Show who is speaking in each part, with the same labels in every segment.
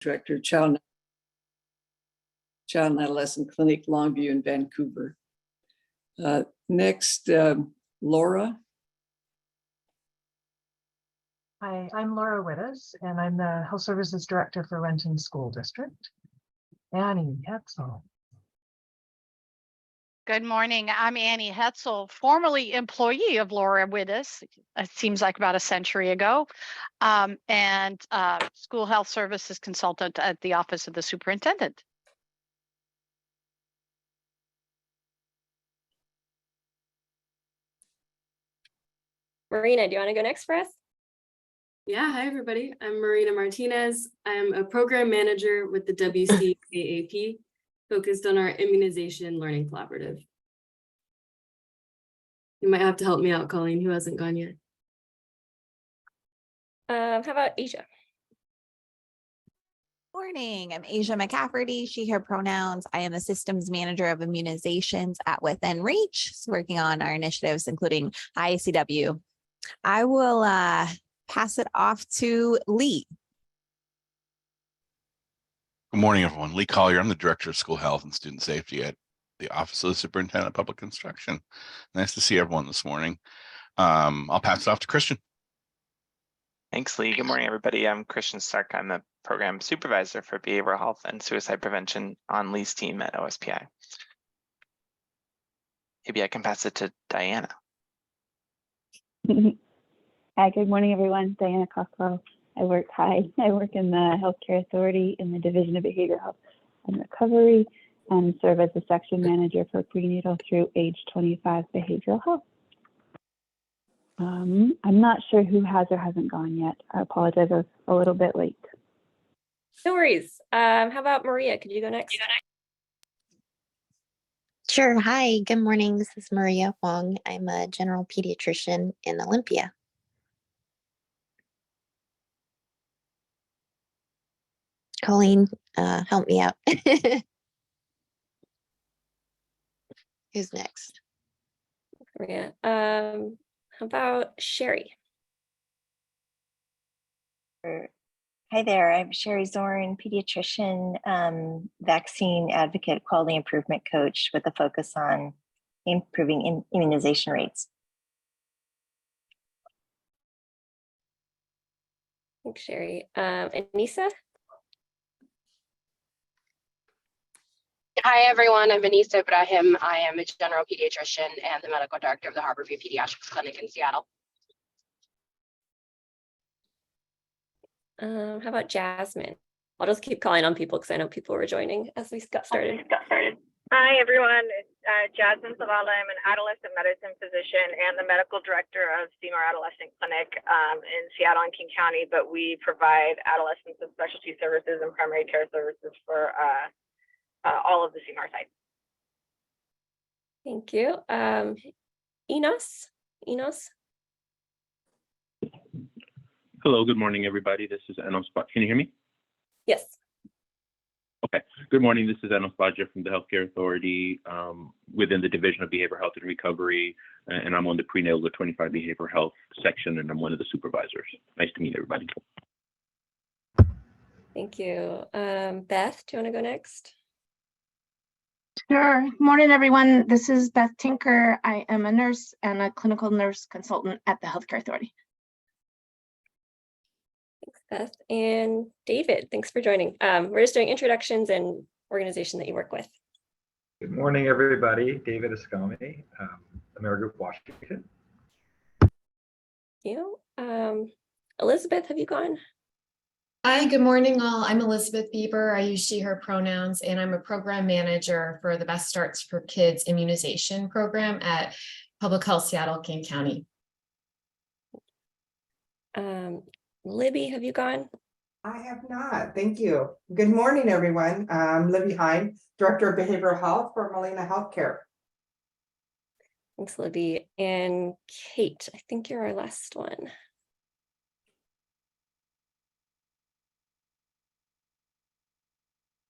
Speaker 1: Director, Child and Adolescent Clinic, Longview in Vancouver. Next, Laura.
Speaker 2: Hi, I'm Laura Wittes, and I'm the Health Services Director for Renton School District. Annie Hetzel.
Speaker 3: Good morning. I'm Annie Hetzel, formerly employee of Laura Wittes. It seems like about a century ago, and school health services consultant at the Office of the Superintendent.
Speaker 4: Marina, do you want to go next for us?
Speaker 5: Yeah, hi everybody. I'm Marina Martinez. I'm a program manager with the WCAAP, focused on our Immunization Learning Collaborative. You might have to help me out, Colleen, who hasn't gone yet.
Speaker 4: How about Asia?
Speaker 6: Morning, I'm Asia McCafferty, she, her pronouns. I am the systems manager of immunizations at Within Reach, working on our initiatives, including IACW. I will pass it off to Lee.
Speaker 7: Good morning, everyone. Lee Collier. I'm the Director of School Health and Student Safety at the Office of the Superintendent of Public Instruction. Nice to see everyone this morning. I'll pass it off to Christian.
Speaker 8: Thanks, Lee. Good morning, everybody. I'm Christian Stark. I'm the Program Supervisor for Behavioral Health and Suicide Prevention on Lee's team at OSPI. Maybe I can pass it to Diana.
Speaker 9: Hi, good morning, everyone. Diana Cockrell. I work in the Healthcare Authority in the Division of Behavioral Health and Recovery and serve as the section manager for prenatal through age 25 behavioral health. I'm not sure who has or hasn't gone yet. I apologize, I was a little bit late.
Speaker 4: No worries. How about Maria? Could you go next?
Speaker 10: Sure. Hi, good morning. This is Maria Huang. I'm a general pediatrician in Olympia. Colleen, help me out. Who's next?
Speaker 4: Maria. How about Sherry?
Speaker 11: Hi there, I'm Sherry Zorn, pediatrician, vaccine advocate, quality improvement coach with a focus on improving immunization rates.
Speaker 4: Thanks, Sherry. Anissa?
Speaker 12: Hi, everyone. I'm Anissa Ibrahim. I am a general pediatrician and the medical director of the Harborview Pediatrics Clinic in Seattle.
Speaker 4: How about Jasmine? I'll just keep calling on people because I know people were joining as we got started.
Speaker 13: Hi, everyone. It's Jasmine Zavala. I'm an adolescent medicine physician and the medical director of CMAR Adolescent Clinic in Seattle and King County, but we provide adolescents and specialty services and primary care services for all of the CMAR sites.
Speaker 4: Thank you. Enos?
Speaker 14: Hello, good morning, everybody. This is Enos. Can you hear me?
Speaker 4: Yes.
Speaker 14: Okay. Good morning. This is Enos Badja from the Healthcare Authority within the Division of Behavioral Health and Recovery, and I'm on the prenatal to 25 behavioral health section, and I'm one of the supervisors. Nice to meet everybody.
Speaker 4: Thank you. Beth, do you want to go next?
Speaker 15: Sure. Morning, everyone. This is Beth Tinker. I am a nurse and a clinical nurse consultant at the Healthcare Authority.
Speaker 4: Thanks, Beth. And David, thanks for joining. We're just doing introductions and organization that you work with.
Speaker 16: Good morning, everybody. David Escami, Amerigroup Washington.
Speaker 4: You, Elizabeth, have you gone?
Speaker 17: Hi, good morning, all. I'm Elizabeth Bieber. I use she, her pronouns, and I'm a program manager for the Best Starts for Kids immunization program at Public Health Seattle, King County.
Speaker 4: Libby, have you gone?
Speaker 18: I have not. Thank you. Good morning, everyone. I'm Libby Hine, Director of Behavioral Health for Molina Healthcare.
Speaker 4: Thanks, Libby. And Kate, I think you're our last one.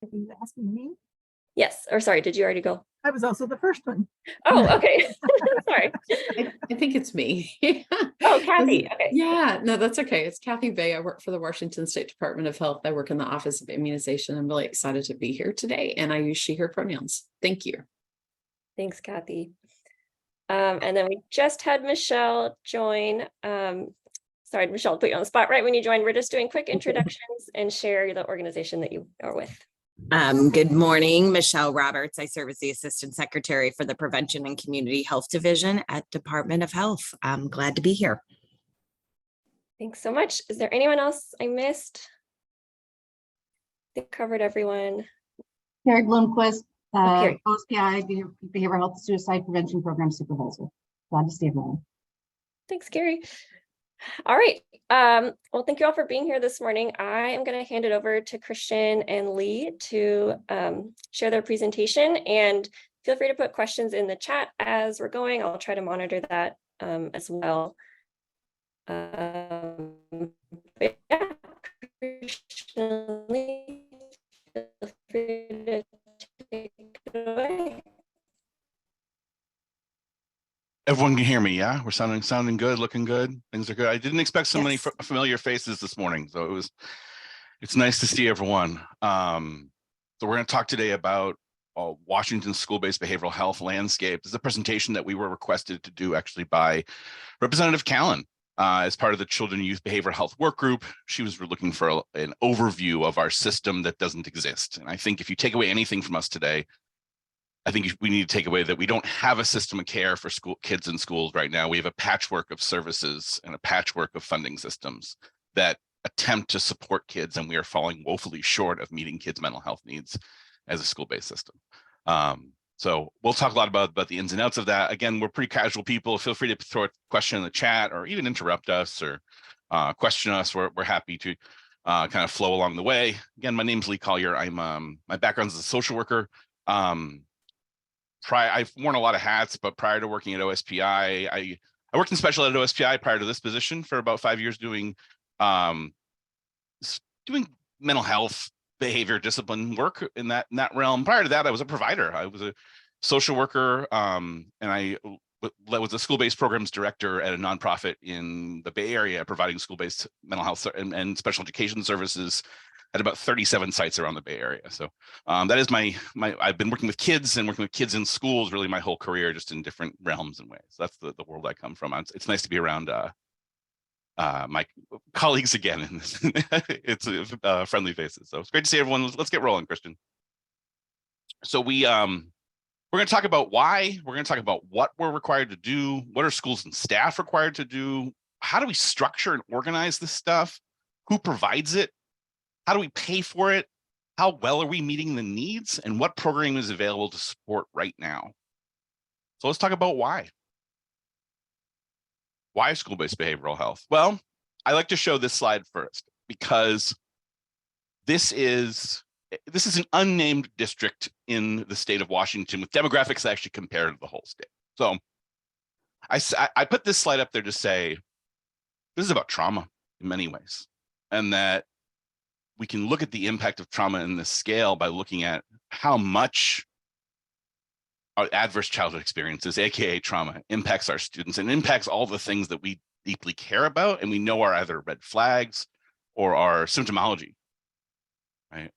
Speaker 19: Are you asking me?
Speaker 4: Yes, or sorry, did you already go?
Speaker 19: I was also the first one.
Speaker 4: Oh, okay. Sorry.
Speaker 20: I think it's me.
Speaker 4: Oh, Kathy. Okay.
Speaker 20: Yeah, no, that's okay. It's Kathy Bay. I work for the Washington State Department of Health. I work in the Office of Immunization. I'm really excited to be here today, and I use she, her pronouns. Thank you.
Speaker 4: Thanks, Kathy. And then we just had Michelle join. Sorry, Michelle, put you on the spot right when you joined. We're just doing quick introductions and share the organization that you are with.
Speaker 21: Good morning, Michelle Roberts. I serve as the Assistant Secretary for the Prevention and Community Health Division at Department of Health. I'm glad to be here.
Speaker 4: Thanks so much. Is there anyone else I missed? I think covered everyone.
Speaker 22: Carrie Bloomquist,
Speaker 4: Carrie.
Speaker 22: OSPI Behavioral Health Suicide Prevention Program Supervisor. Glad to see everyone.
Speaker 4: Thanks, Gary. All right. Well, thank you all for being here this morning. I am going to hand it over to Christian and Lee to share their presentation, and feel free to put questions in the chat as we're going. I'll try to monitor that as well. But yeah, Christian and Lee, feel free to take it away.
Speaker 7: Everyone can hear me, yeah? We're sounding good, looking good. Things are good. I didn't expect so many familiar faces this morning, so it's nice to see everyone. So we're going to talk today about Washington school-based behavioral health landscape. This is a presentation that we were requested to do actually by Representative Callan as part of the Children and Youth Behavioral Health Work Group. She was looking for an overview of our system that doesn't exist. And I think if you take away anything from us today, I think we need to take away that we don't have a system of care for kids in schools right now. We have a patchwork of services and a patchwork of funding systems that attempt to support kids, and we are falling woefully short of meeting kids' mental health needs as a school-based system. So we'll talk a lot about the ins and outs of that. Again, we're pretty casual people. Feel free to throw a question in the chat or even interrupt us or question us. We're happy to kind of flow along the way. Again, my name's Lee Collier. My background is a social worker. I've worn a lot of hats, but prior to working at OSPI, I worked in special ed at OSPI prior to this position for about 5 years doing mental health, behavior, discipline work in that realm. Prior to that, I was a provider. I was a social worker, and I was a school-based programs director at a nonprofit in the Bay Area, providing school-based mental health and special education services at about 37 sites around the Bay Area. So that is I've been working with kids and working with kids in schools really my whole career, just in different realms and ways. That's the world I come from. It's nice to be around my colleagues again. And it's friendly faces. So it's great to see everyone. Let's get rolling, Christian. So we're going to talk about why. We're going to talk about what we're required to do. What are schools and staff required to do? How do we structure and organize this stuff? Who provides it? How do we pay for it? How well are we meeting the needs? And what programming is available to support right now? So let's talk about why. Why school-based behavioral health? Well, I like to show this slide first because this is an unnamed district in the state of Washington with demographics that actually compare to the whole state. So I put this slide up there to say, this is about trauma in many ways, and that we can look at the impact of trauma in this scale by looking at how much our adverse childhood experiences, AKA trauma, impacts our students and impacts all the things that we deeply care about and we know are either red flags or are symptomology, right?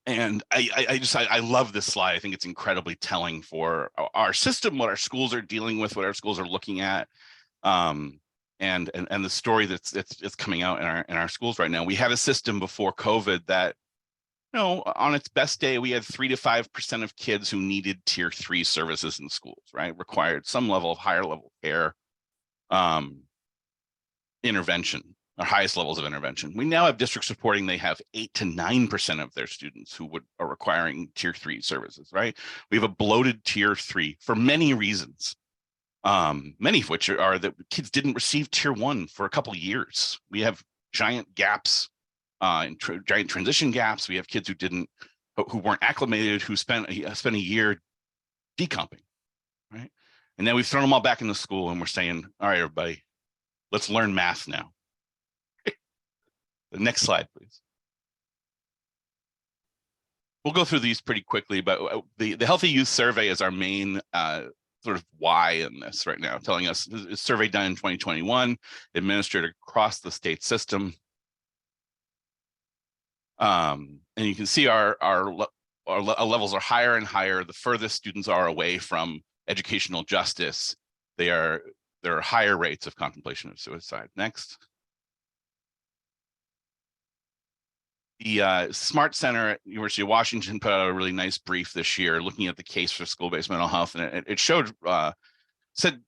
Speaker 7: And I love this slide. I think it's incredibly telling for our system, what our schools are dealing with, what our schools are looking at, and the story that's coming out in our schools right now. We had a system before COVID that, on its best day, we had 3 to 5% of kids who needed tier 3 services in schools, right? Required some level of higher level care, intervention, or highest levels of intervention. We now have districts reporting they have 8 to 9% of their students who are requiring tier 3 services, right? We have a bloated tier 3 for many reasons. Many of which are that kids didn't receive tier 1 for a couple of years. We have giant gaps, giant transition gaps. We have kids who weren't acclimated, who spent a year decomping, right? And then we've thrown them all back into school and we're saying, all right, everybody, let's learn math now. The next slide, please. we'll go through these pretty quickly, but the Healthy Youth Survey is our main sort of why in this right now, telling us a survey done in 2021, administered across the state system. And you can see our levels are higher and higher. The furthest students are away from educational justice, there are higher rates of contemplation of suicide. Next. The Smart Center at University of Washington put out a really nice brief this year looking at the case for school-based mental health, and it showed said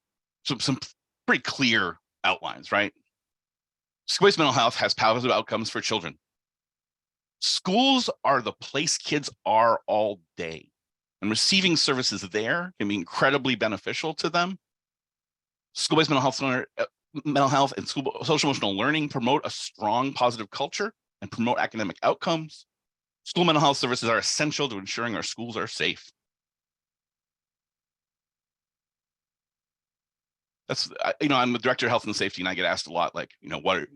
Speaker 7: some pretty clear outlines, right? School-based mental health has positive outcomes for children. Schools are the place kids are all day, and receiving services there can be incredibly beneficial to them. School-based mental health and social emotional learning promote a strong positive culture and promote academic outcomes. School mental health services are essential to ensuring our schools are safe. That's, I'm the director of health and safety, and I get asked a lot, like, what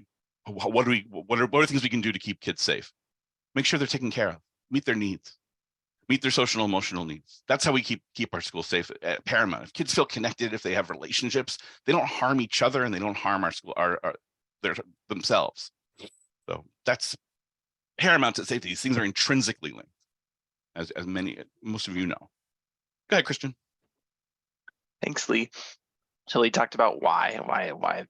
Speaker 7: are things we can do to keep kids safe? Make sure they're taken care of, meet their needs, meet their social and emotional needs. That's how we keep our schools safe at paramount. If kids feel connected, if they have relationships, they don't harm each other and they don't harm our school, themselves. So that's paramount to safety. These things are intrinsically linked, as most of you know. Go ahead, Christian.
Speaker 8: Thanks, Lee. So Lee talked about why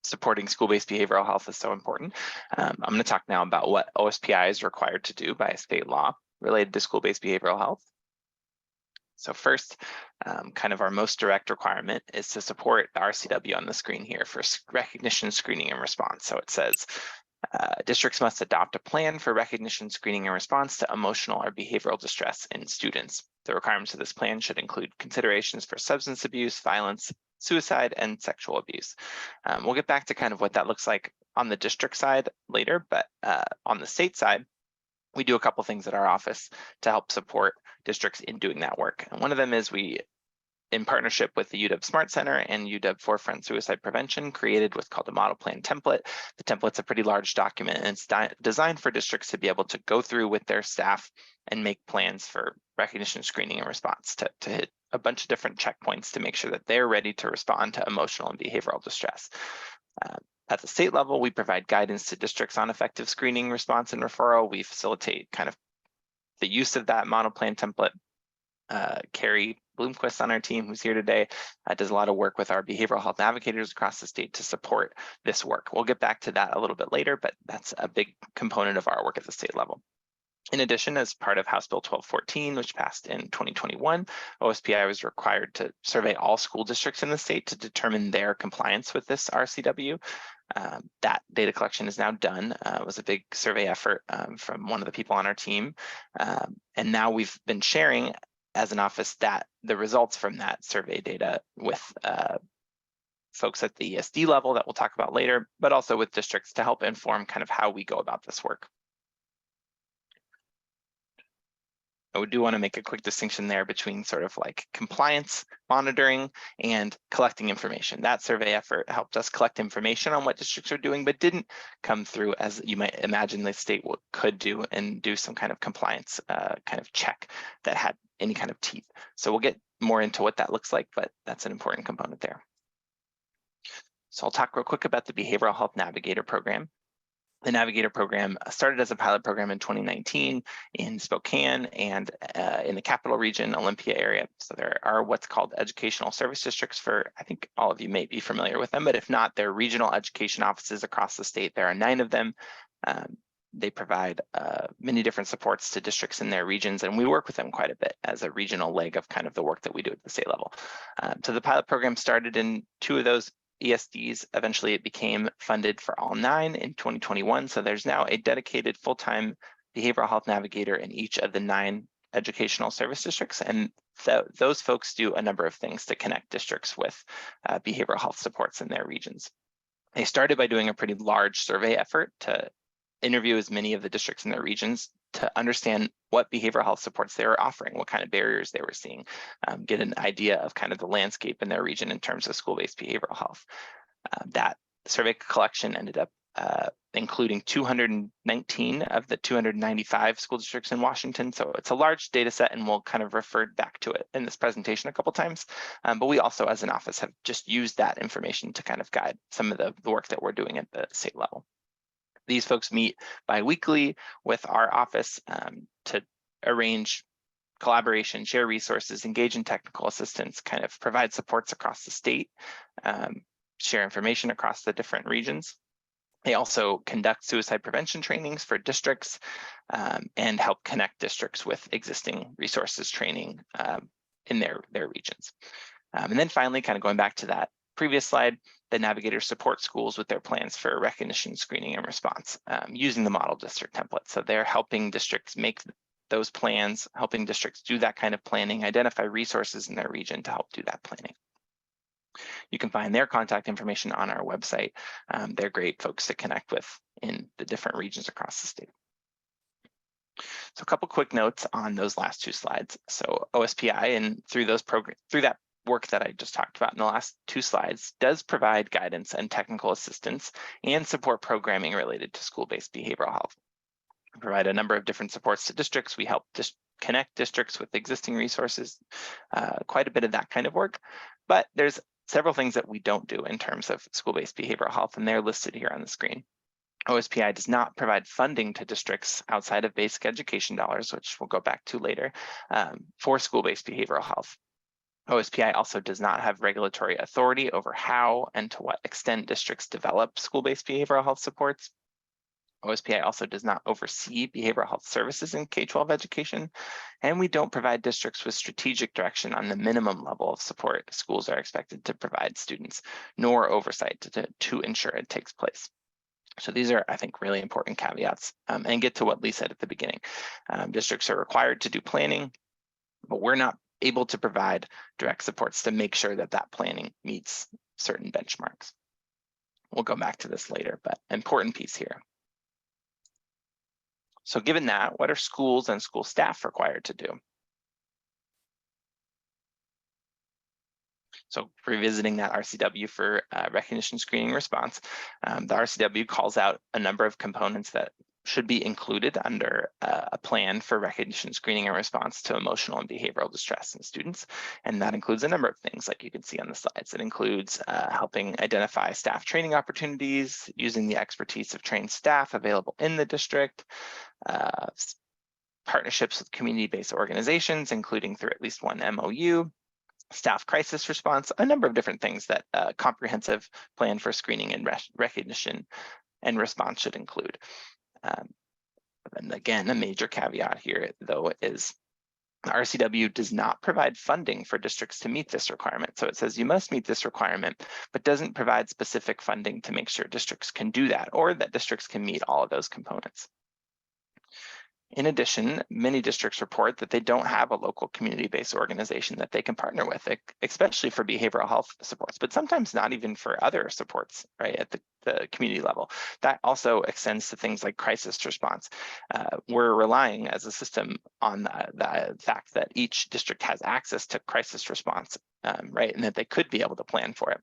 Speaker 8: supporting school-based behavioral health is so important. I'm going to talk now about what OSPI is required to do by state law related to school-based behavioral health. So first, kind of our most direct requirement is to support the RCW on the screen here for recognition, screening, and response. So it says, districts must adopt a plan for recognition, screening, and response to emotional or behavioral distress in students. The requirements of this plan should include considerations for substance abuse, violence, suicide, and sexual abuse. We'll get back to kind of what that looks like on the district side later, but on the state side, we do a couple things at our office to help support districts in doing that work. And one of them is we, in partnership with the UW Smart Center and UW Forefront Suicide Prevention, created what's called a model plan template. The template's a pretty large document, and it's designed for districts to be able to go through with their staff and make plans for recognition, screening, and response to hit a bunch of different checkpoints to make sure that they're ready to respond to emotional and behavioral distress. At the state level, we provide guidance to districts on effective screening, response, and referral. We facilitate kind of the use of that model plan template. Carrie Bloomquist on our team, who's here today, does a lot of work with our behavioral health navigators across the state to support this work. We'll get back to that a little bit later, but that's a big component of our work at the state level. In addition, as part of House Bill 1214, which passed in 2021, OSPI was required to survey all school districts in the state to determine their compliance with this RCW. That data collection is now done. It was a big survey effort from one of the people on our team. And now we've been sharing as an office that the results from that survey data with folks at the ESD level that we'll talk about later, but also with districts to help inform kind of how we go about this work. I do want to make a quick distinction there between sort of like compliance monitoring and collecting information. That survey effort helped us collect information on what districts are doing, but didn't come through as you might imagine the state could do and do some kind of compliance kind of check that had any kind of teeth. So we'll get more into what that looks like, but that's an important component there. So I'll talk real quick about the Behavioral Health Navigator Program. The Navigator program started as a pilot program in 2019 in Spokane and in the Capital Region, Olympia area. So there are what's called educational service districts for, I think all of you may be familiar with them, but if not, they're regional education offices across the state. There are 9 of them. They provide many different supports to districts in their regions, and we work with them quite a bit as a regional leg of kind of the work that we do at the state level. So the pilot program started in 2 of those ESDs. Eventually it became funded for all 9 in 2021. So there's now a dedicated full-time behavioral health navigator in each of the 9 educational service districts. And those folks do a number of things to connect districts with behavioral health supports in their regions. They started by doing a pretty large survey effort to interview as many of the districts in their regions to understand what behavioral health supports they were offering, what kind of barriers they were seeing, get an idea of kind of the landscape in their region in terms of school-based behavioral health. That survey collection ended up including 219 of the 295 school districts in Washington. So it's a large data set, and we'll kind of refer back to it in this presentation a couple times. But we also, as an office, have just used that information to kind of guide some of the work that we're doing at the state level. These folks meet bi-weekly with our office to arrange collaboration, share resources, engage in technical assistance, kind of provide supports across the state, share information across the different regions. They also conduct suicide prevention trainings for districts and help connect districts with existing resources training in their regions. And then finally, kind of going back to that previous slide, the navigators support schools with their plans for recognition, screening, and response using the model district template. So they're helping districts make those plans, helping districts do that kind of planning, identify resources in their region to help do that planning. You can find their contact information on our website. They're great folks to connect with in the different regions across the state. So a couple quick notes on those last two slides. So OSPI, and through that work that I just talked about in the last two slides, does provide guidance and technical assistance and support programming related to school-based behavioral health. We provide a number of different supports to districts. We help connect districts with existing resources, quite a bit of that kind of work. But there's several things that we don't do in terms of school-based behavioral health, and they're listed here on the screen. OSPI does not provide funding to districts outside of basic education dollars, which we'll go back to later, for school-based behavioral health. OSPI also does not have regulatory authority over how and to what extent districts develop school-based behavioral health supports. OSPI also does not oversee behavioral health services in K-12 education, and we don't provide districts with strategic direction on the minimum level of support schools are expected to provide students, nor oversight to ensure it takes place. So these are, I think, really important caveats, and get to what Lee said at the beginning. Districts are required to do planning, but we're not able to provide direct supports to make sure that that planning meets certain benchmarks. We'll go back to this later, but important piece here. So given that, what are schools and school staff required to do? So revisiting that RCW for recognition, screening, response, the RCW calls out a number of components that should be included under a plan for recognition, screening, and response to emotional and behavioral distress in students. And that includes a number of things like you can see on the slides. It includes helping identify staff training opportunities, using the expertise of trained staff available in the district, partnerships with community-based organizations, including through at least one MOU, staff crisis response, a number of different things that a comprehensive plan for screening and recognition and response should include. And again, a major caveat here, though, is the RCW does not provide funding for districts to meet this requirement. So it says you must meet this requirement, but doesn't provide specific funding to make sure districts can do that or that districts can meet all of those components. In addition, many districts report that they don't have a local community-based organization that they can partner with, especially for behavioral health supports, but sometimes not even for other supports, right, at the community level. That also extends to things like crisis response. We're relying as a system on the fact that each district has access to crisis response, right, and that they could be able to plan for it.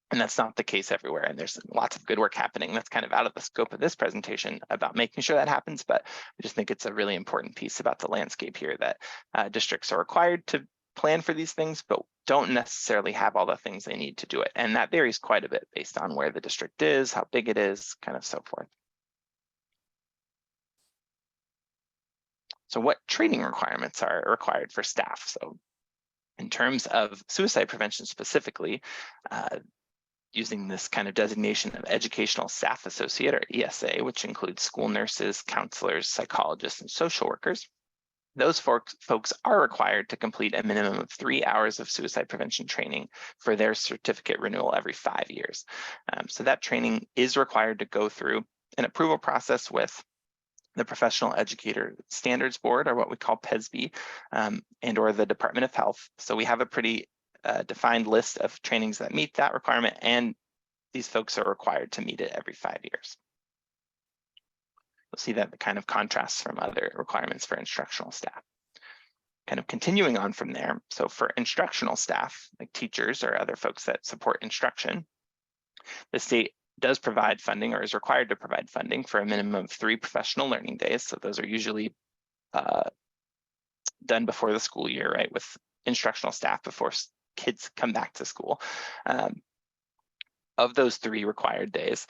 Speaker 8: And that's not the case everywhere. And there's lots of good work happening that's kind of out of the scope of this presentation about making sure that happens. But I just think it's a really important piece about the landscape here that districts are required to plan for these things, but don't necessarily have all the things they need to do it. And that varies quite a bit based on where the district is, how big it is, kind of so forth. So what training requirements are required for staff? So in terms of suicide prevention specifically, using this kind of designation of educational staff associate or ESA, which includes school nurses, counselors, psychologists, and social workers. Those folks are required to complete a minimum of 3 hours of suicide prevention training for their certificate renewal every 5 years. So that training is required to go through an approval process with the Professional Educator Standards Board, or what we call PESB, and or the Department of Health. So we have a pretty defined list of trainings that meet that requirement, and these folks are required to meet it every 5 years. You'll see that the kind of contrasts from other requirements for instructional staff. Kind of continuing on from there, so for instructional staff, like teachers or other folks that support instruction, the state does provide funding or is required to provide funding for a minimum of 3 professional learning days. So those are usually done before the school year, right, with instructional staff before kids come back to school. Of those 3 required days,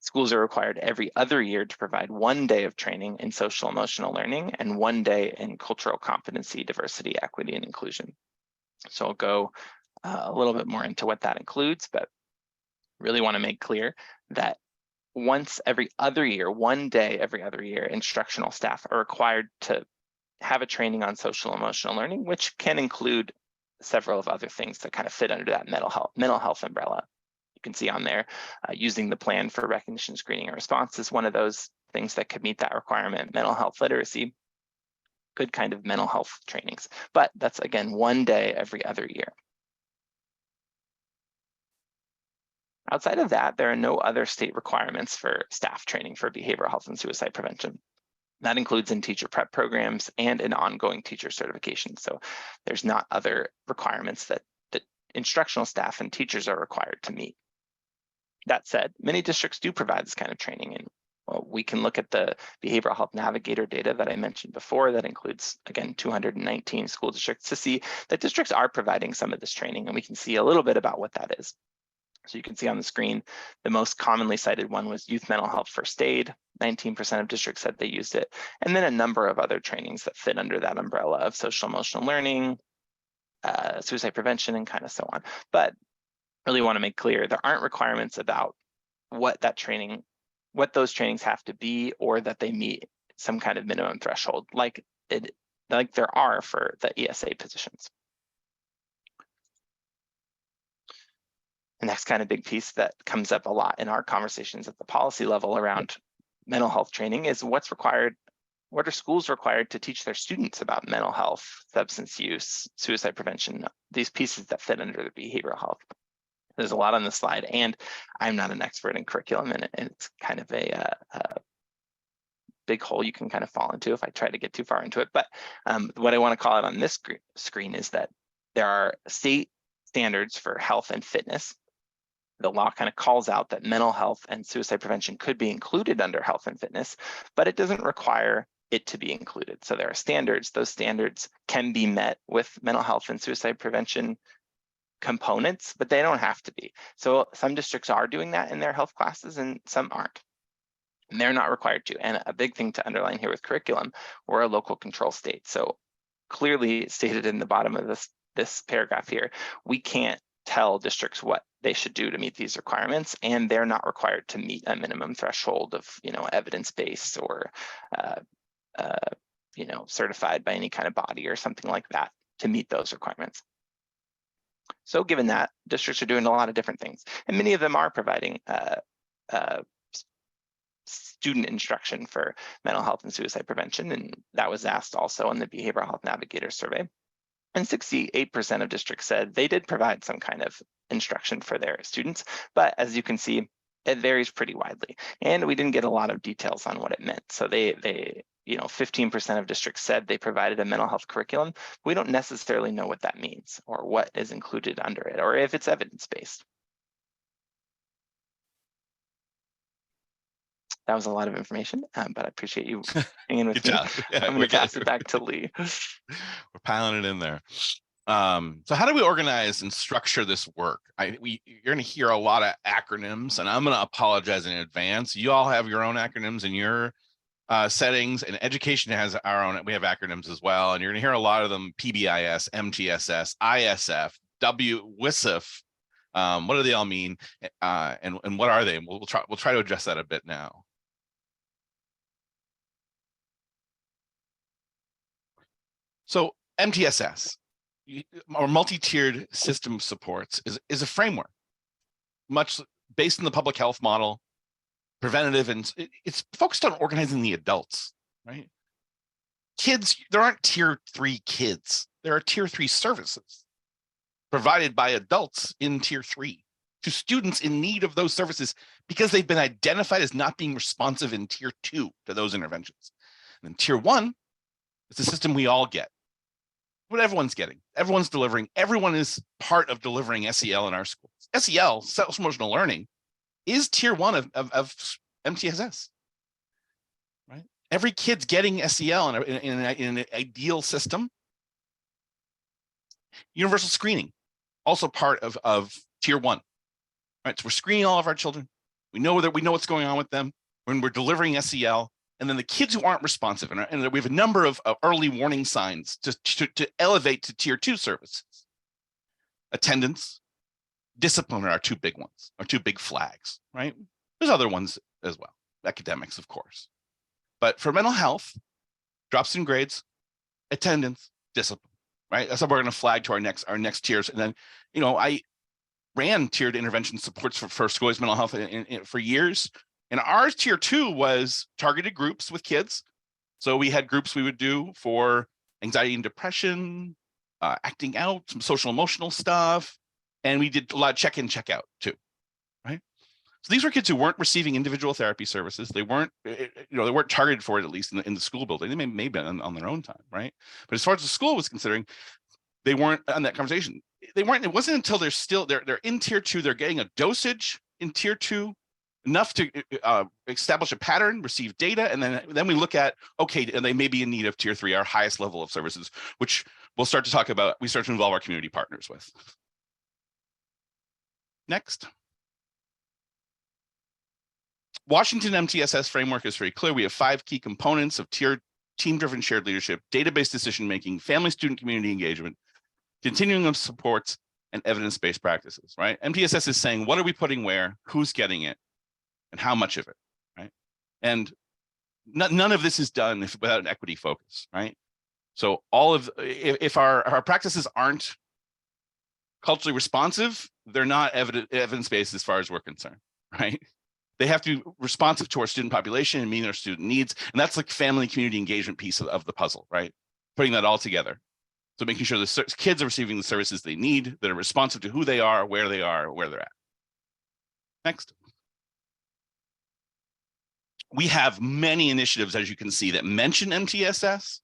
Speaker 8: schools are required every other year to provide 1 day of training in social emotional learning and 1 day in cultural competency, diversity, equity, and inclusion. So I'll go a little bit more into what that includes, but really want to make clear that once every other year, 1 day every other year, instructional staff are required to have a training on social emotional learning, which can include several of other things that kind of fit under that mental health umbrella. You can see on there, using the plan for recognition, screening, and response is one of those things that could meet that requirement. Mental health literacy, good kind of mental health trainings, but that's again 1 day every other year. Outside of that, there are no other state requirements for staff training for behavioral health and suicide prevention. That includes in teacher prep programs and in ongoing teacher certification. So there's not other requirements that instructional staff and teachers are required to meet. That said, many districts do provide this kind of training, and we can look at the Behavioral Health Navigator data that I mentioned before. That includes, again, 219 school districts, to see that districts are providing some of this training, and we can see a little bit about what that is. So you can see on the screen, the most commonly cited one was youth mental health first aid. 19% of districts said they used it, and then a number of other trainings that fit under that umbrella of social emotional learning, suicide prevention, and kind of so on. But really want to make clear there aren't requirements about what those trainings have to be, or that they meet some kind of minimum threshold like there are for the ESA positions. The next kind of big piece that comes up a lot in our conversations at the policy level around mental health training is what's required. What are schools required to teach their students about mental health, substance use, suicide prevention, these pieces that fit under the behavioral health? There's a lot on the slide, and I'm not an expert in curriculum, and it's kind of a big hole you can kind of fall into if I try to get too far into it. But what I want to call out on this screen is that there are state standards for health and fitness. The law kind of calls out that mental health and suicide prevention could be included under health and fitness, but it doesn't require it to be included. So there are standards. Those standards can be met with mental health and suicide prevention components, but they don't have to be. So some districts are doing that in their health classes and some aren't. And they're not required to. And a big thing to underline here with curriculum, we're a local control state. So clearly stated in the bottom of this paragraph here, we can't tell districts what they should do to meet these requirements, and they're not required to meet a minimum threshold of, evidence-based or, certified by any kind of body or something like that to meet those requirements. So given that, districts are doing a lot of different things, and many of them are providing student instruction for mental health and suicide prevention, and that was asked also in the Behavioral Health Navigator survey. And 68% of districts said they did provide some kind of instruction for their students, but as you can see, it varies pretty widely. And we didn't get a lot of details on what it meant. So 15% of districts said they provided a mental health curriculum. We don't necessarily know what that means or what is included under it, or if it's evidence-based. That was a lot of information, but I appreciate you hanging with me.
Speaker 7: Yeah,
Speaker 8: I'm going to pass it back to Lee.
Speaker 7: We're piling it in there. So how do we organize and structure this work? You're going to hear a lot of acronyms, and I'm going to apologize in advance. You all have your own acronyms in your settings, and education has our own. We have acronyms as well, and you're going to hear a lot of them: PBIS, MTSS, ISF, WSIF. What do they all mean, and what are they? We'll try to address that a bit now. So MTSS, or multi-tiered system supports, is a framework, much based on the public health model, preventative, and it's focused on organizing the adults, right? Kids, there aren't tier 3 kids. There are tier 3 services provided by adults in tier 3 to students in need of those services because they've been identified as not being responsive in tier 2 to those interventions. And then tier 1, it's a system we all get. What everyone's getting, everyone's delivering, everyone is part of delivering SEL in our schools. SEL, social emotional learning, is tier 1 of MTSS, right? Every kid's getting SEL in an ideal system. Universal screening, also part of tier 1, right? So we're screening all of our children. We know what's going on with them when we're delivering SEL. And then the kids who aren't responsive, and we have a number of early warning signs to elevate to tier 2 services. Attendance, discipline are our 2 big ones, our 2 big flags, right? There's other ones as well, academics, of course. But for mental health, drops in grades, attendance, discipline, right? That's what we're going to flag to our next tiers. And then, I ran tiered intervention supports for school-based mental health for years. And our tier 2 was targeted groups with kids. So we had groups we would do for anxiety and depression, acting out, some social emotional stuff. And we did a lot of check-in, check-out too, right? So these were kids who weren't receiving individual therapy services. They weren't, they weren't targeted for it, at least in the school building. They may have been on their own time, right? But as far as the school was considering, they weren't on that conversation. It wasn't until they're in tier 2, they're getting a dosage in tier 2, enough to establish a pattern, receive data, and then we look at, okay, and they may be in need of tier 3, our highest level of services, which we'll start to talk about, we start to involve our community partners with. Next. Washington MTSS framework is very clear. We have 5 key components of team-driven shared leadership, database decision-making, family, student, community engagement, continuing of supports, and evidence-based practices, right? MTSS is saying, what are we putting where, who's getting it, and how much of it, right? And none of this is done without an equity focus, right? So if our practices aren't culturally responsive, they're not evidence-based as far as we're concerned, right? They have to be responsive to our student population and meet our student needs. And that's like family community engagement piece of the puzzle, right? Putting that all together. So making sure the kids are receiving the services they need, that are responsive to who they are, where they're at. Next. We have many initiatives, as you can see, that mention MTSS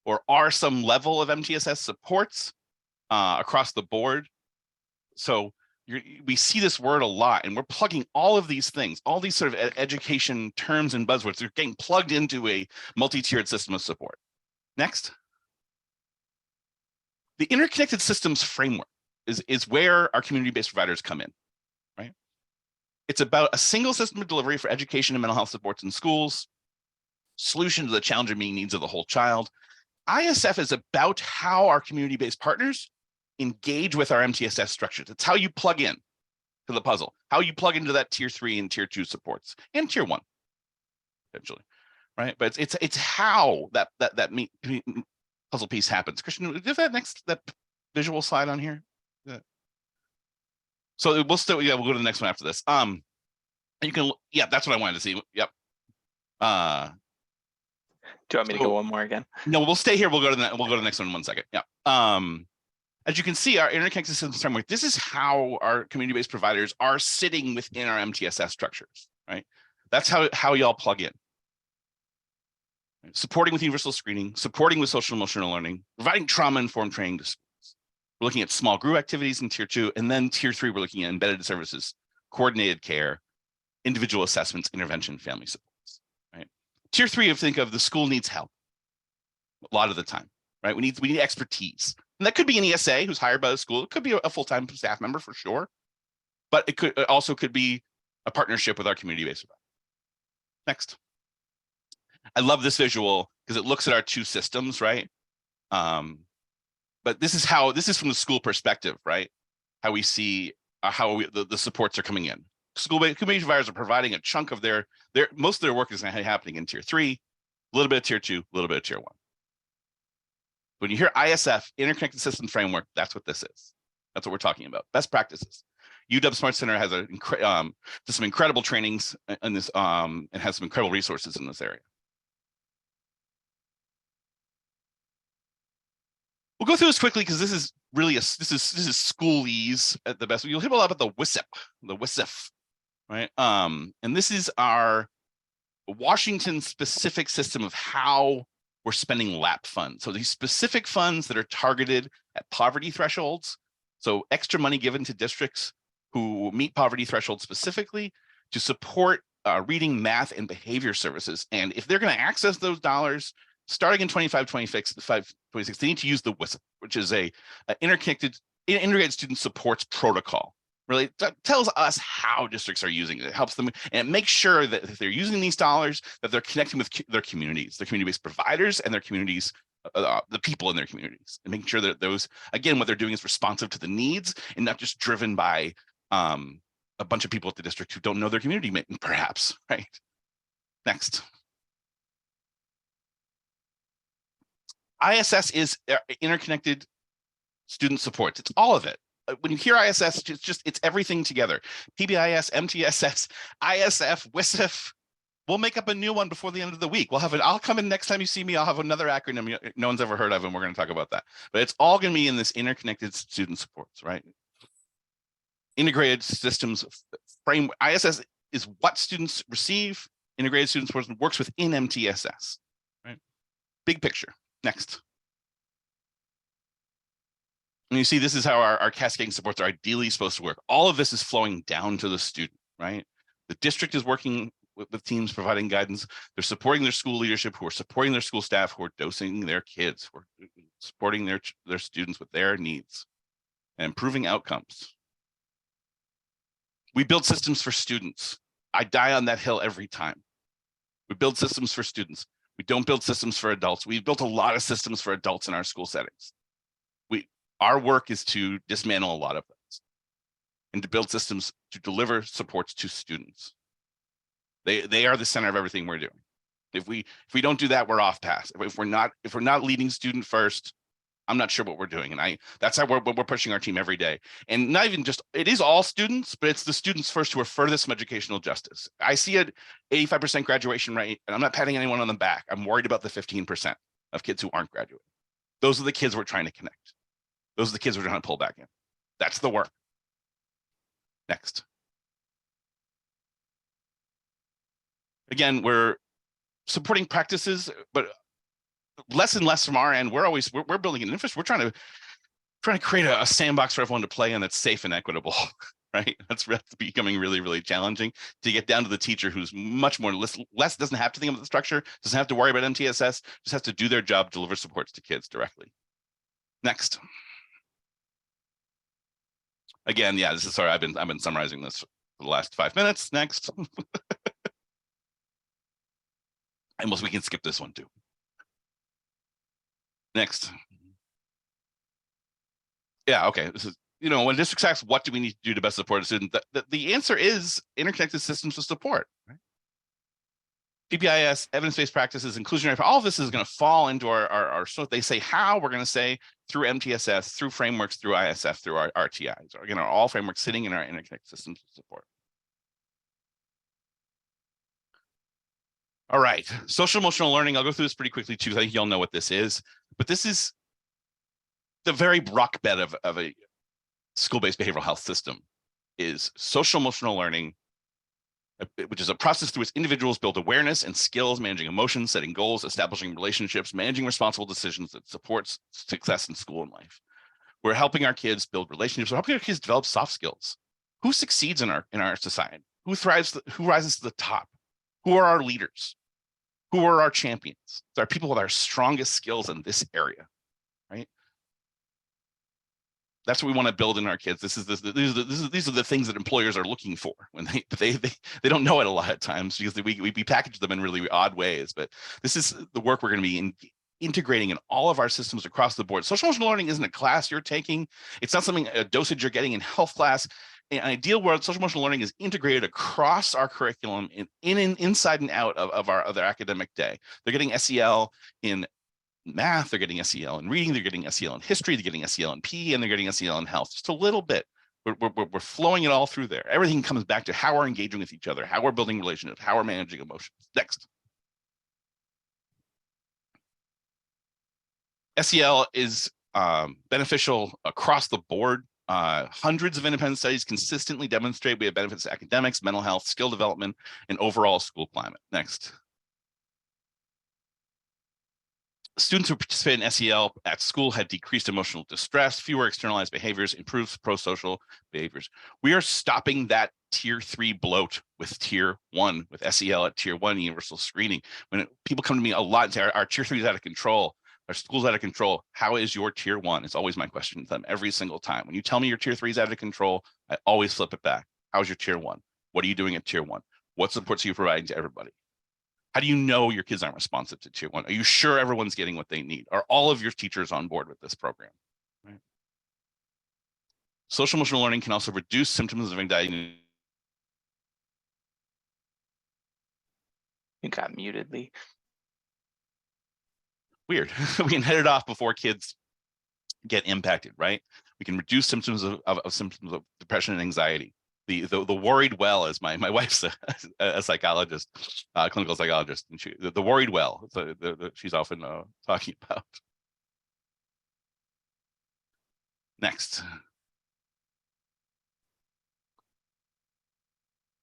Speaker 7: or are some level of MTSS supports across the board. So we see this word a lot, and we're plugging all of these things, all these sort of education terms and buzzwords, they're getting plugged into a multi-tiered system of support. Next. The interconnected systems framework is where our community-based providers come in, right? It's about a single system of delivery for education and mental health supports in schools, solution to the challenging needs of the whole child. ISF is about how our community-based partners engage with our MTSS structures. It's how you plug in to the puzzle, how you plug into that tier 3 and tier 2 supports, and tier 1, eventually, right? But it's how that puzzle piece happens. Christian, do you have that visual slide on here? Yeah. So we'll go to the next one after this. You can, yeah, that's what I wanted to see. Yep.
Speaker 8: Do you want me to go one more again?
Speaker 7: No, we'll stay here. We'll go to the next one in 1 second. Yeah. As you can see, our interconnected systems framework, this is how our community-based providers are sitting within our MTSS structures, right? That's how y'all plug in. Supporting with universal screening, supporting with social emotional learning, providing trauma-informed training to schools. We're looking at small group activities in tier 2, and then tier 3, we're looking at embedded services, coordinated care, individual assessments, intervention, family supports, right? Tier 3, think of the school needs help a lot of the time, right? We need expertise. And that could be an ESA who's hired by the school. It could be a full-time staff member for sure, but it also could be a partnership with our community-based provider. Next. I love this visual because it looks at our 2 systems, right? But this is from the school perspective, right? How we see the supports are coming in. School-based community providers are providing a chunk of most of their work is happening in tier 3, a little bit of tier 2, a little bit of tier 1. When you hear ISF, Interconnected Systems Framework, that's what this is. That's what we're talking about. Best practices. UW Smart Center has some incredible trainings in this and has some incredible resources in this area. We'll go through this quickly because this is really this is schoolese at the best. You'll hear a lot about the WSIP, right? And this is our Washington specific system of how we're spending LAP funds. So these specific funds that are targeted at poverty thresholds. So extra money given to districts who meet poverty thresholds specifically, to support reading, math, and behavior services. And if they're going to access those dollars, starting in 25-26, they need to use the WSIP, which is a integrated student supports protocol. Really tells us how districts are using it. It helps them and it makes sure that if they're using these dollars, that they're connecting with their communities, their community-based providers and their communities, the people in their communities, and making sure that those, again, what they're doing is responsive to the needs and not just driven by a bunch of people at the district who don't know their community, perhaps, right? Next. ISS is interconnected student supports. It's all of it. When you hear ISS, it's everything together. PBIS, MTSS, ISF, WSIF. We'll make up a new one before the end of the week. I'll come in next time you see me. I'll have another acronym no one's ever heard of, and we're going to talk about that. But it's all going to be in this interconnected student supports, right? Integrated systems frame. ISS is what students receive. Integrated student supports works within MTSS, right? Big picture. Next. And you see, this is how our cascading supports are ideally supposed to work. All of this is flowing down to the student, right? The district is working with teams providing guidance. They're supporting their school leadership, who are supporting their school staff, who are dosing their kids, who are supporting their students with their needs and improving outcomes. We build systems for students. I die on that hill every time. We build systems for students. We don't build systems for adults. We've built a lot of systems for adults in our school settings. Our work is to dismantle a lot of those and to build systems to deliver supports to students. They are the center of everything we're doing. If we don't do that, we're off path. If we're not leading student first, I'm not sure what we're doing. And that's how we're pushing our team every day. And not even just, it is all students, but it's the students first who are furthest from educational justice. I see an 85% graduation rate, and I'm not patting anyone on the back. I'm worried about the 15% of kids who aren't graduating. Those are the kids we're trying to connect. Those are the kids we're trying to pull back in. That's the work. Next. Again, we're supporting practices, but less and less from our end. We're building an infrastructure. We're trying to create a sandbox for everyone to play in that's safe and equitable, right? That's becoming really, really challenging to get down to the teacher who's much more less doesn't have to think about the structure, doesn't have to worry about MTSS, just has to do their job, deliver supports to kids directly. Next. Again, yeah, this is sorry. I've been summarizing this for the last 5 minutes. Next. We can skip this one too. Next. Yeah, okay. This is, when districts ask what do we need to do to best support a student, the answer is interconnected systems of support, right? PBIS, evidence-based practices, inclusionary, all of this is going to fall into our so they say how, we're going to say through MTSS, through frameworks, through ISF, through our RTIs, or all frameworks sitting in our interconnected systems of support. All right, social emotional learning. I'll go through this pretty quickly too. I think y'all know what this is, but this is the very rock bed of a school-based behavioral health system is social emotional learning, which is a process through which individuals build awareness and skills, managing emotions, setting goals, establishing relationships, managing responsible decisions that supports success in school and life. We're helping our kids build relationships. We're helping our kids develop soft skills. Who succeeds in our society? Who thrives? Who rises to the top? Who are our leaders? Who are our champions? There are people with our strongest skills in this area, right? That's what we want to build in our kids. These are the things that employers are looking for when they don't know it a lot of times because we package them in really odd ways. But this is the work we're going to be integrating in all of our systems across the board. Social emotional learning isn't a class you're taking. It's not a dosage you're getting in health class. In an ideal world, social emotional learning is integrated across our curriculum inside and out of their academic day. They're getting SEL in math, they're getting SEL in reading, they're getting SEL in history, they're getting SEL in PE, and they're getting SEL in health. Just a little bit. We're flowing it all through there. Everything comes back to how we're engaging with each other, how we're building relationships, how we're managing emotions. Next. SEL is beneficial across the board. Hundreds of independent studies consistently demonstrate we have benefits to academics, mental health, skill development, and overall school climate. Next. Students who participate in SEL at school had decreased emotional distress, fewer externalized behaviors, improved pro-social behaviors. We are stopping that tier 3 bloat with tier 1, with SEL at tier 1 universal screening. When people come to me a lot and say our tier 3 is out of control, our school's out of control, how is your tier 1? It's always my question to them every single time. When you tell me your tier 3 is out of control, I always flip it back. How's your tier 1? What are you doing at tier 1? What supports are you providing to everybody? How do you know your kids aren't responsive to tier 1? Are you sure everyone's getting what they need? Are all of your teachers on board with this program? Right. Social emotional learning can also reduce symptoms of anxiety.
Speaker 8: You got muted, Lee. Weird.
Speaker 7: We can head it off before kids get impacted, right? We can reduce symptoms of symptoms of depression and anxiety. The worried well, as my wife's a psychologist, clinical psychologist, and the worried well, she's often talking about. Next.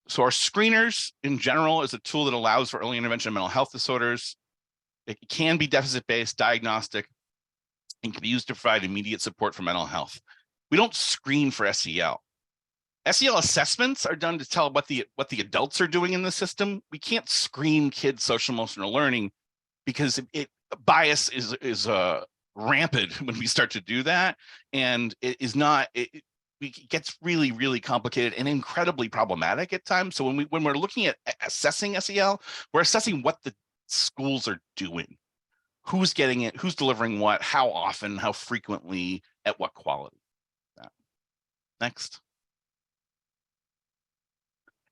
Speaker 7: So our screeners in general is a tool that allows for early intervention of mental health disorders. It can be deficit-based, diagnostic, and can be used to provide immediate support for mental health. We don't screen for SEL. SEL assessments are done to tell what the adults are doing in the system. We can't screen kids' social emotional learning because bias is rampant when we start to do that, and it gets really, really complicated and incredibly problematic at times. So when we're looking at assessing SEL, we're assessing what the schools are doing, who's getting it, who's delivering what, how often, how frequently, at what quality. Next.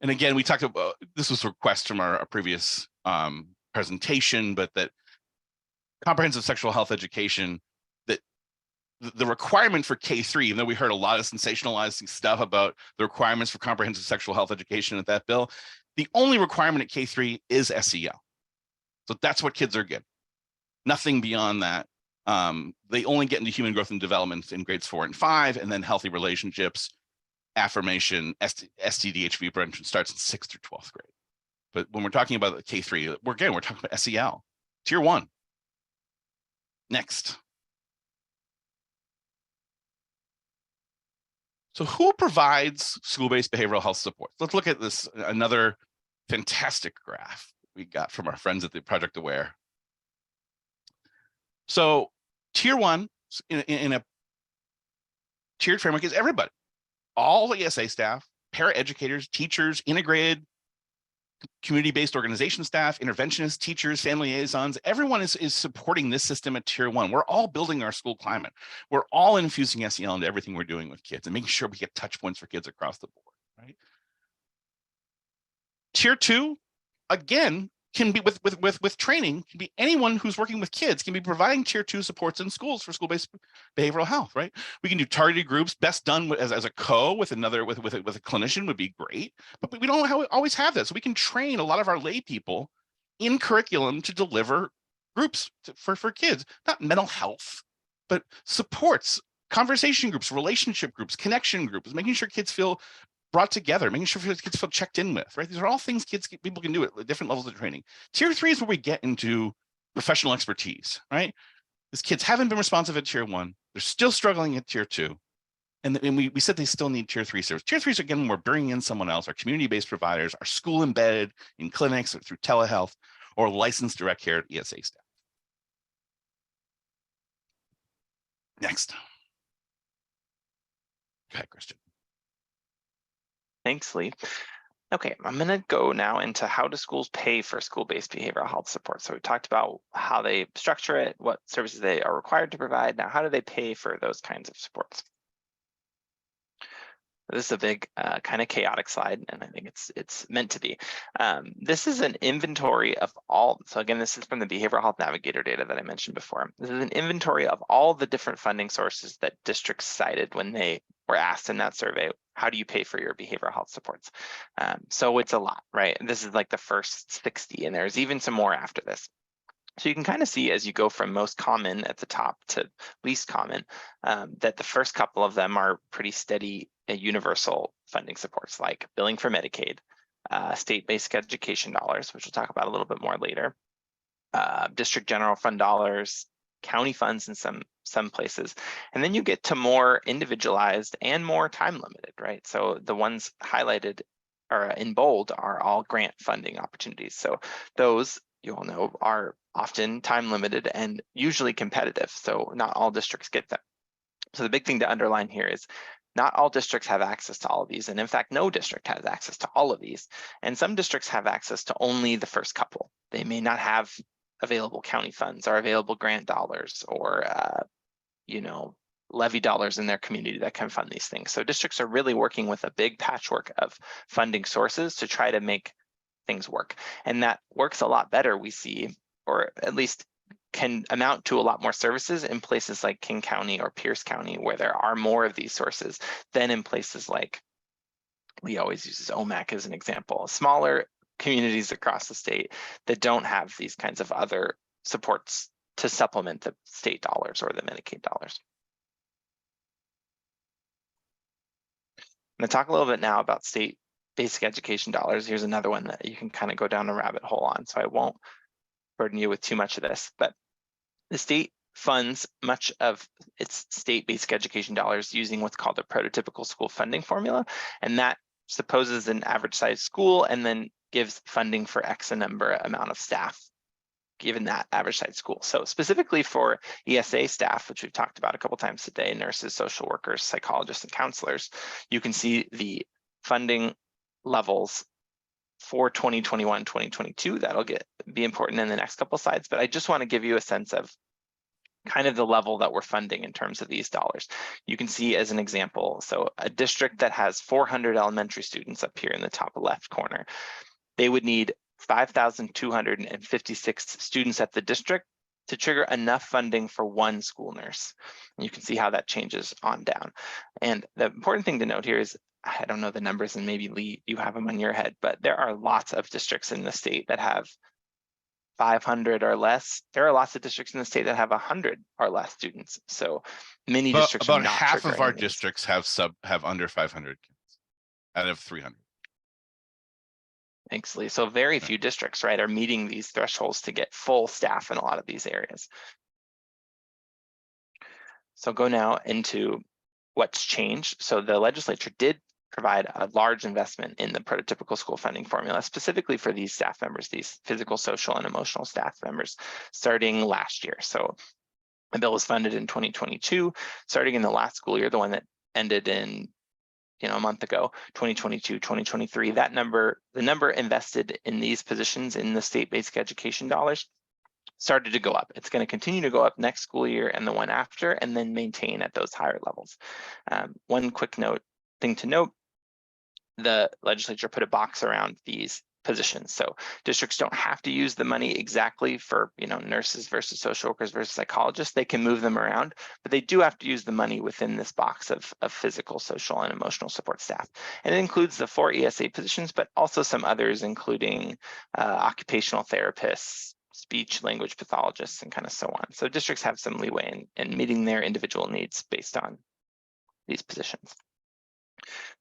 Speaker 7: And again, we talked about, this was a request from our previous presentation, but that comprehensive sexual health education, that the requirement for K3, even though we heard a lot of sensationalizing stuff about the requirements for comprehensive sexual health education at that bill, the only requirement at K3 is SEL. So that's what kids are getting. Nothing beyond that. They only get into human growth and development in grades 4 and 5, and then healthy relationships, affirmation, STD, HPV prevention starts in 6th through 12th grade. But when we're talking about K3, we're talking about SEL, tier 1. Next. So who provides school-based behavioral health support? Let's look at this, another fantastic graph we got from our friends at the Project Aware. So tier 1 in a tiered framework is everybody. All the ESA staff, paraeducators, teachers, integrated community-based organization staff, interventionists, teachers, family liaisons, everyone is supporting this system at tier 1. We're all building our school climate. We're all infusing SEL into everything we're doing with kids and making sure we get touch points for kids across the board, right? Tier 2, again, can be with training, can be anyone who's working with kids can be providing tier 2 supports in schools for school-based behavioral health, right? We can do targeted groups, best done as a co with a clinician would be great, but we don't always have that. So we can train a lot of our lay people in curriculum to deliver groups for kids, not mental health, but supports, conversation groups, relationship groups, connection groups, making sure kids feel brought together, making sure kids feel checked in with, right? These are all things people can do at different levels of training. Tier 3 is where we get into professional expertise, right? These kids haven't been responsive at tier 1. They're still struggling at tier 2. And we said they still need tier 3 service. Tier 3 is, again, when we're bringing in someone else, our community-based providers, our school embedded in clinics or through telehealth, or licensed direct care ESA staff. Next. Okay, Christian.
Speaker 8: Thanks, Lee. Okay, I'm going to go now into how do schools pay for school-based behavioral health support. So we talked about how they structure it, what services they are required to provide. Now, how do they pay for those kinds of supports? This is a big kind of chaotic slide, and I think it's meant to be. This is an inventory of all, so again, this is from the Behavioral Health Navigator data that I mentioned before. This is an inventory of all the different funding sources that districts cited when they were asked in that survey, how do you pay for your behavioral health supports? So it's a lot, right? This is like the first 60, and there's even some more after this. So you can kind of see as you go from most common at the top to least common, that the first couple of them are pretty steady universal funding supports, like billing for Medicaid, state basic education dollars, which we'll talk about a little bit more later, district general fund dollars, county funds in some places. And then you get to more individualized and more time limited, right? So the ones highlighted are in bold are all grant funding opportunities. So those, you all know, are often time limited and usually competitive. So not all districts get them. So the big thing to underline here is not all districts have access to all of these. And in fact, no district has access to all of these. And some districts have access to only the first couple. They may not have available county funds or available grant dollars or, you know, levy dollars in their community that can fund these things. So districts are really working with a big patchwork of funding sources to try to make things work. And that works a lot better, we see, or at least can amount to a lot more services in places like King County or Pierce County, where there are more of these sources than in places like, Lee always uses OMAC as an example, smaller communities across the state that don't have these kinds of other supports to supplement the state dollars or the Medicaid dollars. I'm going to talk a little bit now about state basic education dollars. Here's another one that you can kind of go down a rabbit hole on, so I won't burden you with too much of this, but the state funds much of its state basic education dollars using what's called a prototypical school funding formula, and that supposes an average size school and then gives funding for X amount of staff given that average size school. So specifically for ESA staff, which we've talked about a couple times today, nurses, social workers, psychologists, and counselors, you can see the funding levels for 2021, 2022. That'll be important in the next couple slides, but I just want to give you a sense of kind of the level that we're funding in terms of these dollars. You can see as an example, so a district that has 400 elementary students up here in the top left corner, they would need 5,256 students at the district to trigger enough funding for one school nurse. And you can see how that changes on down. And the important thing to note here is, I don't know the numbers, and maybe Lee, you have them on your head, but there are lots of districts in the state that have 500 or less. There are lots of districts in the state that have 100 or less students. So many districts are
Speaker 7: about
Speaker 8: not
Speaker 7: half of our
Speaker 8: triggering these.
Speaker 7: districts have under 500 kids out of 300.
Speaker 8: Thanks, Lee. So very few districts, right, are meeting these thresholds to get full staff in a lot of these areas. So go now into what's changed. So the legislature did provide a large investment in the prototypical school funding formula, specifically for these staff members, these physical, social, and emotional staff members, starting last year. So the bill was funded in 2022, starting in the last school year, the one that ended in a month ago, 2022, 2023, the number invested in these positions in the state basic education dollars started to go up. It's going to continue to go up next school year and the one after, and then maintain at those higher levels. One quick thing to note, the legislature put a box around these positions. So districts don't have to use the money exactly for, nurses versus social workers versus psychologists. They can move them around, but they do have to use the money within this box of physical, social, and emotional support staff. And it includes the 4 ESA positions, but also some others, including occupational therapists, speech language pathologists, and kind of so on. So districts have some leeway in meeting their individual needs based on these positions.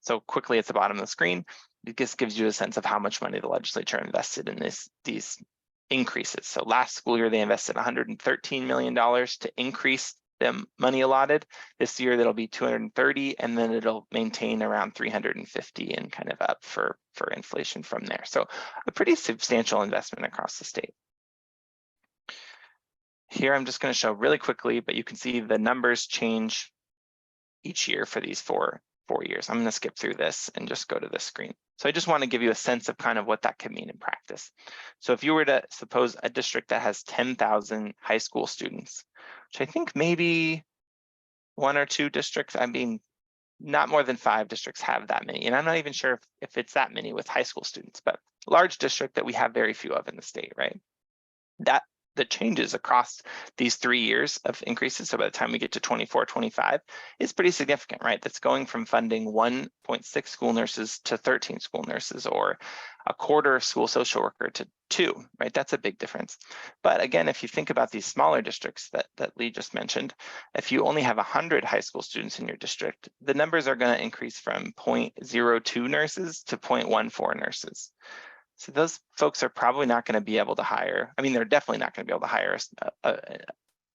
Speaker 8: So quickly at the bottom of the screen, this gives you a sense of how much money the legislature invested in these increases. So last school year, they invested $113 million to increase the money allotted. This year, that'll be 230, and then it'll maintain around 350 and kind of up for inflation from there. So a pretty substantial investment across the state. Here, I'm just going to show really quickly, but you can see the numbers change each year for these four years. I'm going to skip through this and just go to this screen. So I just want to give you a sense of kind of what that could mean in practice. So if you were to suppose a district that has 10,000 high school students, which I think maybe 1 or 2 districts, I mean, not more than 5 districts have that many. And I'm not even sure if it's that many with high school students, but large district that we have very few of in the state, right? The changes across these 3 years of increases, so by the time we get to 24, 25, is pretty significant, right? That's going from funding 1.6 school nurses to 13 school nurses, or a quarter school social worker to 2, right? That's a big difference. But again, if you think about these smaller districts that Lee just mentioned, if you only have 100 high school students in your district, the numbers are going to increase from 0.02 nurses to 0.14 nurses. So those folks are probably not going to be able to hire. I mean, they're definitely not going to be able to hire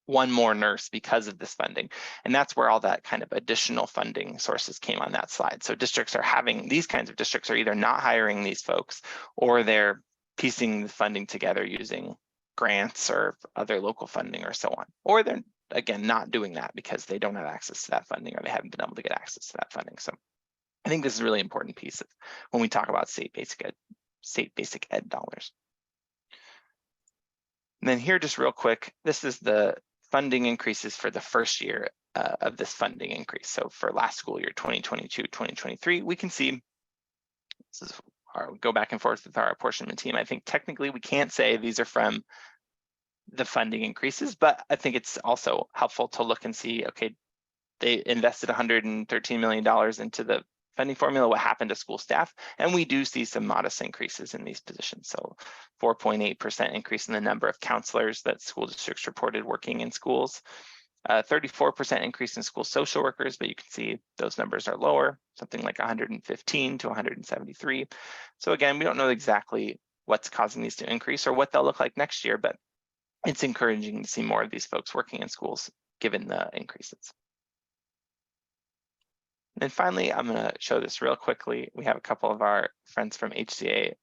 Speaker 8: one more nurse because of this funding. And that's where all that kind of additional funding sources came on that slide. So districts are having, these kinds of districts are either not hiring these folks, or they're piecing the funding together using grants or other local funding or so on. Or they're, again, not doing that because they don't have access to that funding, or they haven't been able to get access to that funding. So I think this is a really important piece of when we talk about state basic ed dollars. And then here, just real quick, this is the funding increases for the first year of this funding increase. So for last school year, 2022-2023, we can see, this is our, go back and forth with our apportionment team. I think technically we can't say these are from the funding increases, but I think it's also helpful to look and see, okay, they invested $113 million into the funding formula, what happened to school staff? And we do see some modest increases in these positions. So 4.8% increase in the number of counselors that school districts reported working in schools, 34% increase in school social workers, but you can see those numbers are lower, something like 115 to 173. So again, we don't know exactly what's causing these to increase or what they'll look like next year, but it's encouraging to see more of these folks working in schools given the increases. And then finally, I'm going to show this real quickly. We have a couple of our friends from HCA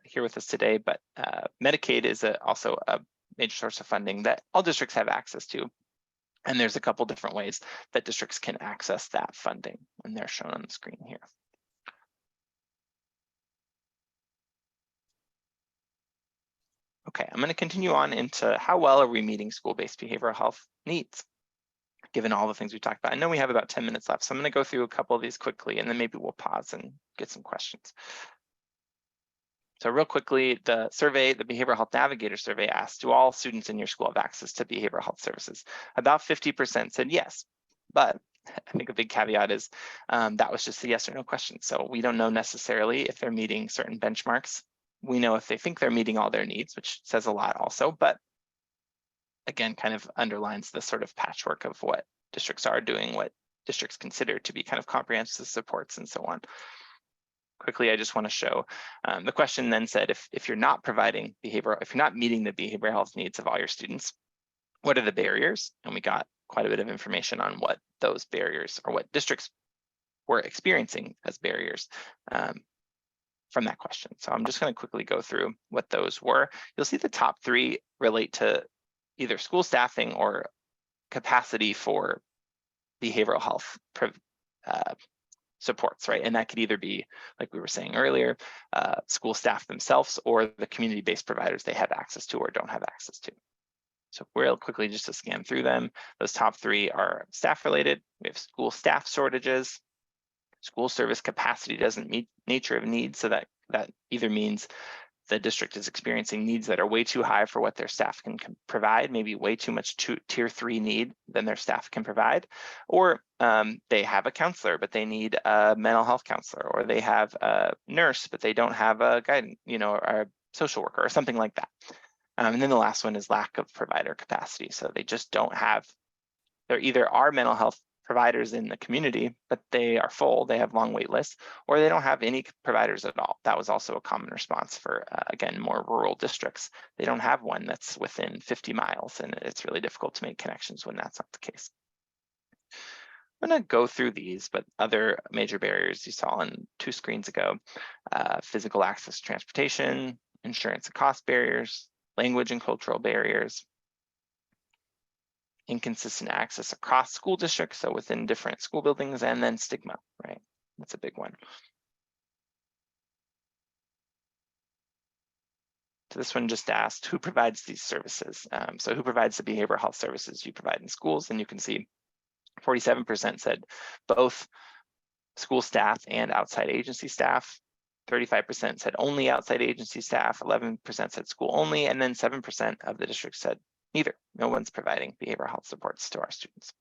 Speaker 8: here with us today, but Medicaid is also a major source of funding that all districts have access to. And there's a couple different ways that districts can access that funding, and they're shown on the screen here. Okay, I'm going to continue on into how well are we meeting school-based behavioral health needs, given all the things we talked about. I know we have about 10 minutes left, so I'm going to go through a couple of these quickly, and then maybe we'll pause and get some questions. So real quickly, the survey, the Behavioral Health Navigator survey asked, do all students in your school have access to behavioral health services? About 50% said yes, but I think a big caveat is that was just a yes or no question. So we don't know necessarily if they're meeting certain benchmarks. We know if they think they're meeting all their needs, which says a lot also, but again, kind of underlines the sort of patchwork of what districts are doing, what districts consider to be kind of comprehensive supports and so on. Quickly, I just want to show the question then said, if you're not providing behavioral, if you're not meeting the behavioral health needs of all your students, what are the barriers? And we got quite a bit of information on what those barriers or what districts were experiencing as barriers from that question. So I'm just going to quickly go through what those were. You'll see the top three relate to either school staffing or capacity for behavioral health supports, right? And that could either be, like we were saying earlier, school staff themselves or the community-based providers they have access to or don't have access to. So real quickly, just to scan through them, those top three are staff related. We have school staff shortages. School service capacity doesn't meet nature of needs, so that either means the district is experiencing needs that are way too high for what their staff can provide, maybe way too much tier 3 need than their staff can provide, or they have a counselor, but they need a mental health counselor, or they have a nurse, but they don't have a guidance, or a social worker or something like that. And then the last one is lack of provider capacity. So they just don't have, there either are mental health providers in the community, but they are full, they have long wait lists, or they don't have any providers at all. That was also a common response for, again, more rural districts. They don't have one that's within 50 miles, and it's really difficult to make connections when that's not the case. I'm going to go through these, but other major barriers you saw on 2 screens ago, physical access to transportation, insurance and cost barriers, language and cultural barriers, inconsistent access across school districts, so within different school buildings, and then stigma, right? That's a big one. So this one just asked, who provides these services? So who provides the behavioral health services you provide in schools? And you can see 47% said both school staff and outside agency staff. 35% said only outside agency staff, 11% said school only, and then 7% of the district said neither. No one's providing behavioral health supports to our students.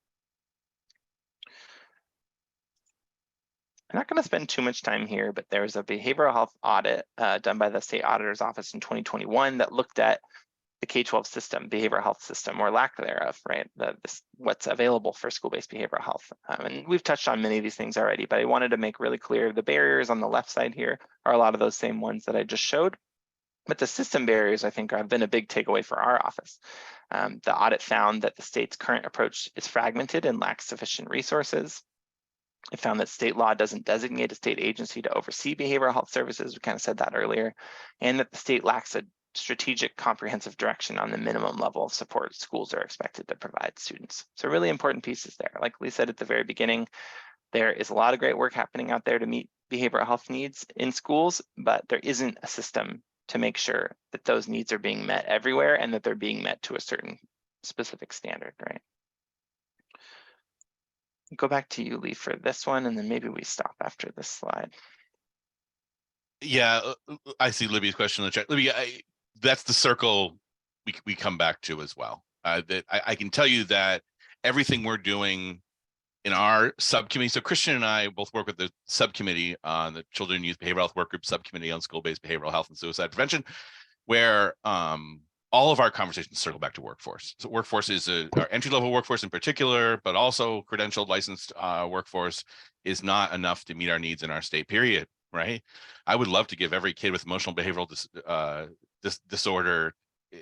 Speaker 8: I'm not going to spend too much time here, but there was a behavioral health audit done by the State Auditor's Office in 2021 that looked at the K-12 system, behavioral health system, or lack thereof, right? What's available for school-based behavioral health. And we've touched on many of these things already, but I wanted to make really clear the barriers on the left side here are a lot of those same ones that I just showed. But the system barriers, I think, have been a big takeaway for our office. The audit found that the state's current approach is fragmented and lacks sufficient resources. It found that state law doesn't designate a state agency to oversee behavioral health services. We kind of said that earlier, and that the state lacks a strategic, comprehensive direction on the minimum level of support schools are expected to provide students. So really important pieces there. Like Lee said at the very beginning, there is a lot of great work happening out there to meet behavioral health needs in schools, but there isn't a system to make sure that those needs are being met everywhere and that they're being met to a certain specific standard, right? Go back to you, Lee, for this one, and then maybe we stop after this slide.
Speaker 7: Yeah, I see Libby's question in the chat. Libby, that's the circle we come back to as well. That I can tell you that everything we're doing in our subcommittee, so Christian and I both work with the subcommittee on the Children and Youth Behavioral Health Work Group Subcommittee on School-Based Behavioral Health and Suicide Prevention, where all of our conversations circle back to workforce. So workforce is our entry-level workforce in particular, but also credentialed, licensed workforce is not enough to meet our needs in our state, period, right? I would love to give every kid with emotional behavioral disorder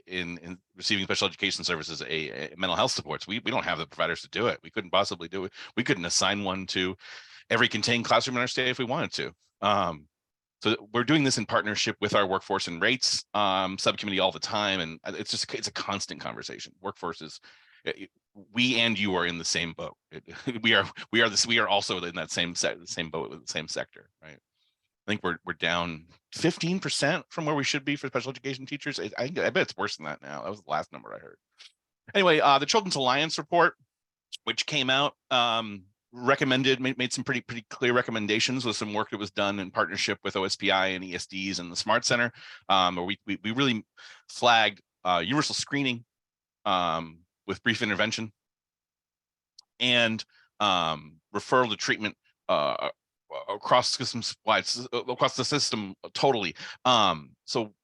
Speaker 7: in receiving special education services a mental health supports. We don't have the providers to do it. We couldn't possibly do it. We couldn't assign one to every contained classroom in our state if we wanted to. So we're doing this in partnership with our workforce and rates subcommittee all the time, and it's a constant conversation. Workforce is, we and you are in the same boat. We are also in that same boat with the same sector, right? I think we're down 15% from where we should be for special education teachers. I bet it's worse than that now. That was the last number I heard. Anyway, the Children's Alliance report, which came out, recommended, made some pretty clear recommendations with some work that was done in partnership with OSPI and ESDs and the Smart Center, where we really flagged universal screening with brief intervention and referral to treatment across systems wide, across the system totally. So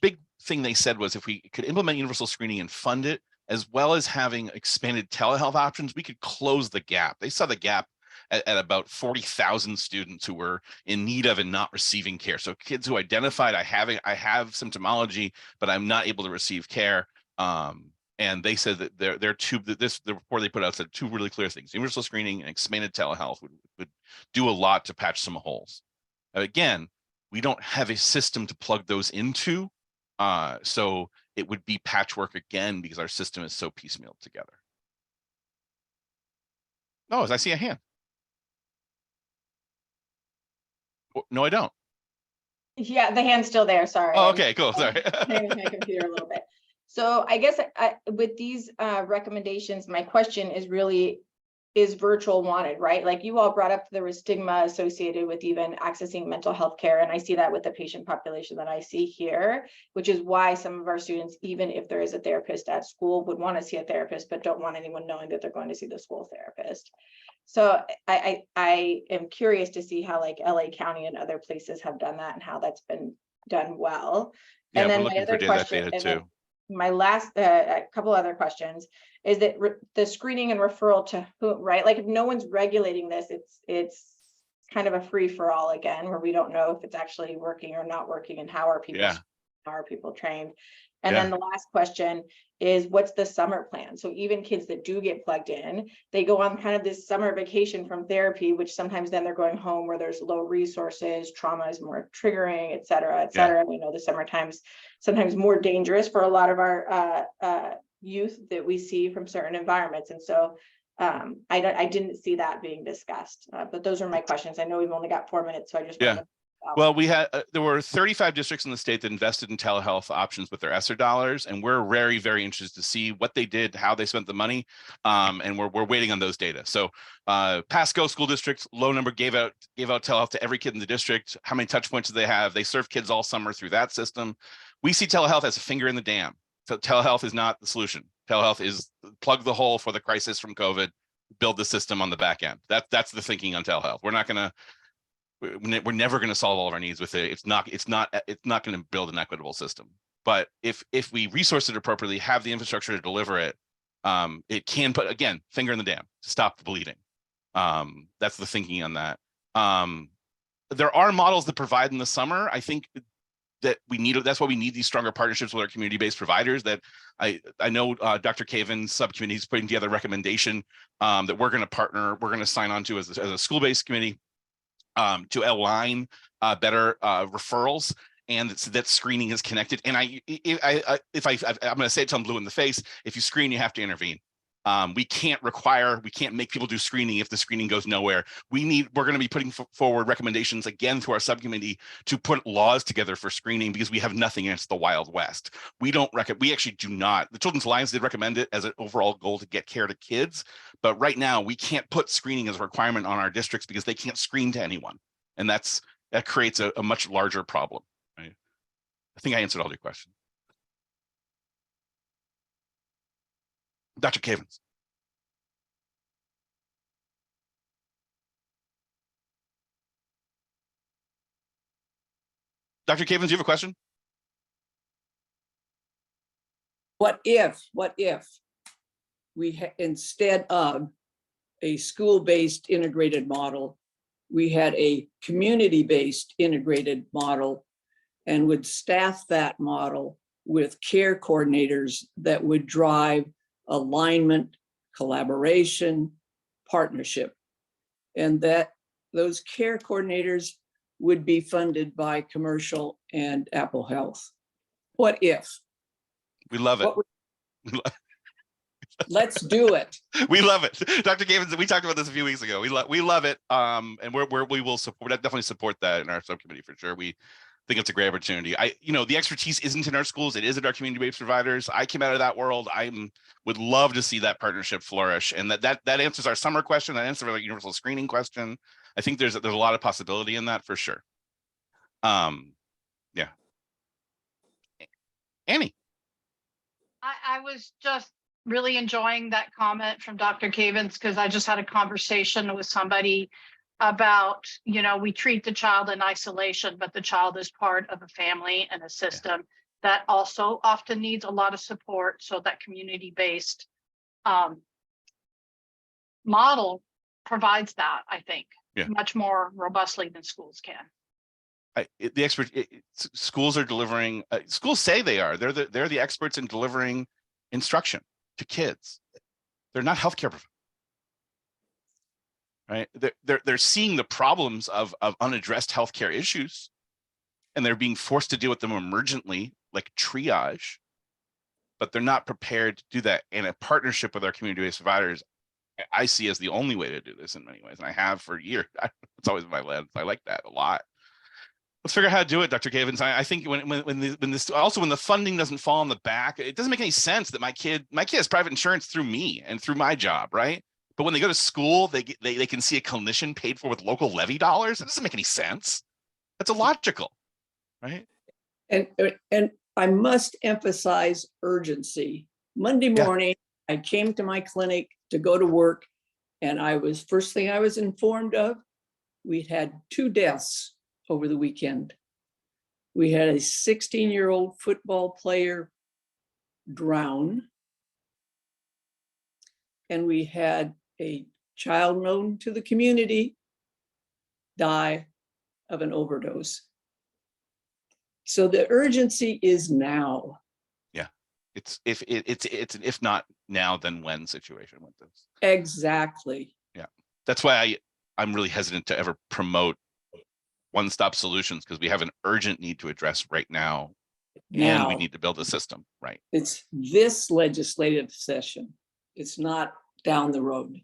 Speaker 7: big thing they said was if we could implement universal screening and fund it, as well as having expanded telehealth options, we could close the gap. They saw the gap at about 40,000 students who were in need of and not receiving care. So kids who identified, I have symptomology, but I'm not able to receive care. And they said that the report they put out said two really clear things: universal screening and expanded telehealth would do a lot to patch some holes. Again, we don't have a system to plug those into, so it would be patchwork again because our system is so piecemeal together. No, as I see a hand. No, I don't.
Speaker 1: Yeah, the hand's still there. Sorry.
Speaker 7: Oh, okay, cool. Sorry.
Speaker 1: Playing with my computer a little bit. So I guess with these recommendations, my question is really, is virtual wanted, right? Like you all brought up, there was stigma associated with even accessing mental health care. And I see that with the patient population that I see here, which is why some of our students, even if there is a therapist at school, would want to see a therapist, but don't want anyone knowing that they're going to see the school therapist. So I am curious to see how like LA County and other places have done that and how that's been done well.
Speaker 7: Yeah,
Speaker 1: and then
Speaker 7: we're
Speaker 1: my
Speaker 7: looking for
Speaker 1: other
Speaker 7: data
Speaker 1: question,
Speaker 7: too.
Speaker 1: my last a couple other questions is that the screening and referral to who, right? Like if no one's regulating this, it's kind of a free for all again, where we don't know if it's actually working or not working and how are people trained. And then the last question is, what's the summer plan? So even kids that do get plugged in, they go on kind of this summer vacation from therapy, which sometimes then they're going home where there's low resources, trauma is more triggering, et cetera, et cetera. We know the summer times sometimes more dangerous for a lot of our youth that we see from certain environments. And so I didn't see that being discussed, but those are my questions. I know we've only got 4 minutes, so I just wanted to
Speaker 7: well, we had there were 35 districts in the state that invested in telehealth options with their ESSER dollars, and we're very, very interested to see what they did, how they spent the money, and we're waiting on those data. So Pasco School District, low number, gave out telehealth to every kid in the district. How many touch points do they have? They serve kids all summer through that system. We see telehealth as a finger in the dam. So telehealth is not the solution. Telehealth is plug the hole for the crisis from COVID, build the system on the back end. That's the thinking on telehealth. We're never going to solve all of our needs with it. It's not going to build an equitable system. But if we resource it appropriately, have the infrastructure to deliver it, it can put, again, finger in the dam to stop the bleeding. That's the thinking on that. There are models that provide in the summer. I think that we need, that's why we need these stronger partnerships with our community-based providers. That I know Dr. Caven's subcommittee is putting together a recommendation that we're going to partner, we're going to sign on to as a school-based committee to align better referrals, and that screening is connected. And I'm going to say it till I'm blue in the face, if you screen, you have to intervene. We can't make people do screening if the screening goes nowhere. We're going to be putting forward recommendations again to our subcommittee to put laws together for screening, because we have nothing against the Wild West. We actually do not. The Children's Alliance did recommend it as an overall goal to get care to kids, but right now we can't put screening as a requirement on our districts because they can't screen to anyone. And that creates a much larger problem, right? I think I answered all your questions. Dr. Cavens. Dr. Cavens, you have a question?
Speaker 2: What if we instead of a school-based integrated model, we had a community-based integrated model and would staff that model with care coordinators that would drive alignment, collaboration, partnership, and that those care coordinators would be funded by commercial and Apple Health. What if?
Speaker 7: We love it.
Speaker 2: Let's do it.
Speaker 7: We love it. Dr. Cavens, we talked about this a few weeks ago. We love it. And we will support, definitely support that in our subcommittee for sure. We think it's a great opportunity. The expertise isn't in our schools, it is in our community-based providers. I came out of that world. Would love to see that partnership flourish. And that answers our summer question, that answers our universal screening question. I think there's a lot of possibility in that for sure. Yeah. Annie.
Speaker 3: I was just really enjoying that comment from Dr. Cavens, because I just had a conversation with somebody about, we treat the child in isolation, but the child is part of a family and a system that also often needs a lot of support. So that community-based model provides that, I think, much more robustly than schools can.
Speaker 7: Schools are delivering. Schools say they are. They're the experts in delivering instruction to kids. They're not healthcare providers, right? They're seeing the problems of unaddressed healthcare issues, and they're being forced to deal with them emergently, like triage. But they're not prepared to do that. And a partnership with our community-based providers, I see as the only way to do this in many ways, and I have for years. It's always my lens. I like that a lot. Let's figure out how to do it, Dr. Cavens. I think when the funding doesn't fall on the back, it doesn't make any sense that my kid has private insurance through me and through my job, right? But when they go to school, they can see a clinician paid for with local levy dollars. It doesn't make any sense. That's illogical, right?
Speaker 2: And I must emphasize urgency. Monday morning, I came to my clinic to go to work, and first thing I was informed of, we'd had 2 deaths over the weekend. We had a 16-year-old football player drown, and we had a child known to the community die of an overdose. So the urgency is now.
Speaker 7: Yeah, it's an if not now then when situation with this.
Speaker 2: Exactly.
Speaker 7: Yeah, that's why I'm really hesitant to ever promote one-stop solutions, because we have an urgent need to address right now, and we need to build a system, right?
Speaker 2: It's this legislative session. It's not down the road.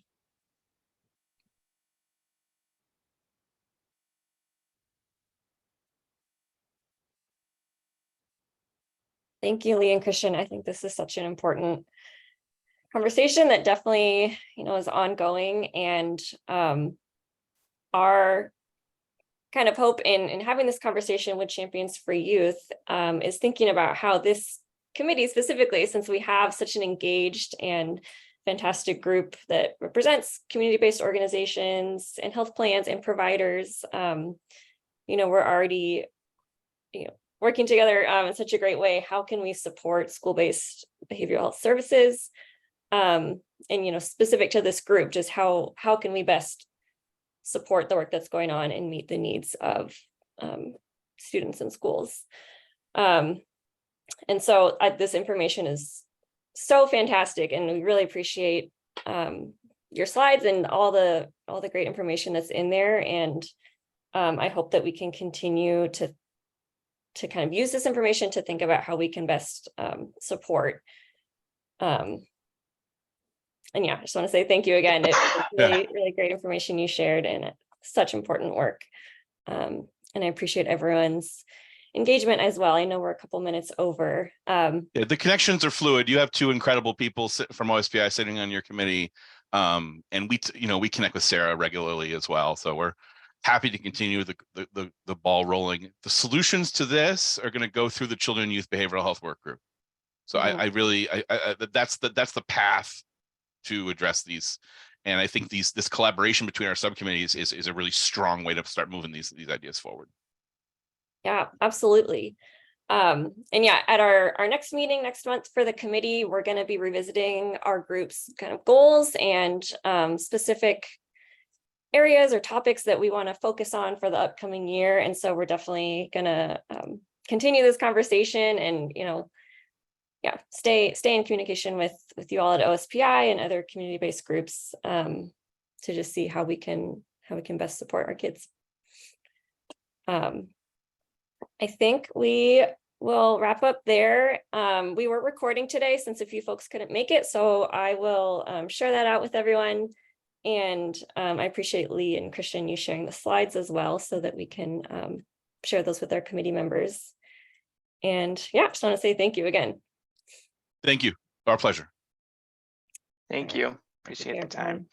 Speaker 4: Thank you, Lee and Christian. I think this is such an important conversation that definitely, is ongoing, and our kind of hope in having this conversation with Champions for Youth is thinking about how this committee specifically, since we have such an engaged and fantastic group that represents community-based organizations and health plans and providers, we're already, working together in such a great way. How can we support school-based behavioral health services? And, specific to this group, just how can we best support the work that's going on and meet the needs of students in schools? And so this information is so fantastic, and we really appreciate your slides and all the great information that's in there. And I hope that we can continue to kind of use this information to think about how we can best support. And yeah, I just want to say thank you again. It's really, really great information you shared, and such important work. And I appreciate everyone's engagement as well. I know we're a couple minutes over.
Speaker 7: Yeah, the connections are fluid. You have two incredible people from OSPI sitting on your committee. And we connect with Sarah regularly as well. So we're happy to continue the ball rolling. The solutions to this are going to go through the Children and Youth Behavioral Health Work Group. So that's the path to address these. And I think this collaboration between our subcommittees is a really strong way to start moving these ideas forward.
Speaker 4: Yeah, absolutely. And yeah, at our next meeting next month for the committee, we're going to be revisiting our group's kind of goals and specific areas or topics that we want to focus on for the upcoming year. And so we're definitely going to continue this conversation and, stay in communication with you all at OSPI and other community-based groups to just see how we can best support our kids. I think we will wrap up there. We were recording today since a few folks couldn't make it, so I will share that out with everyone. And I appreciate Lee and Christian, you sharing the slides as well, so that we can share those with our committee members. And yeah, just want to say thank you again.
Speaker 7: Thank you. Our pleasure.
Speaker 8: Thank you. Appreciate the time.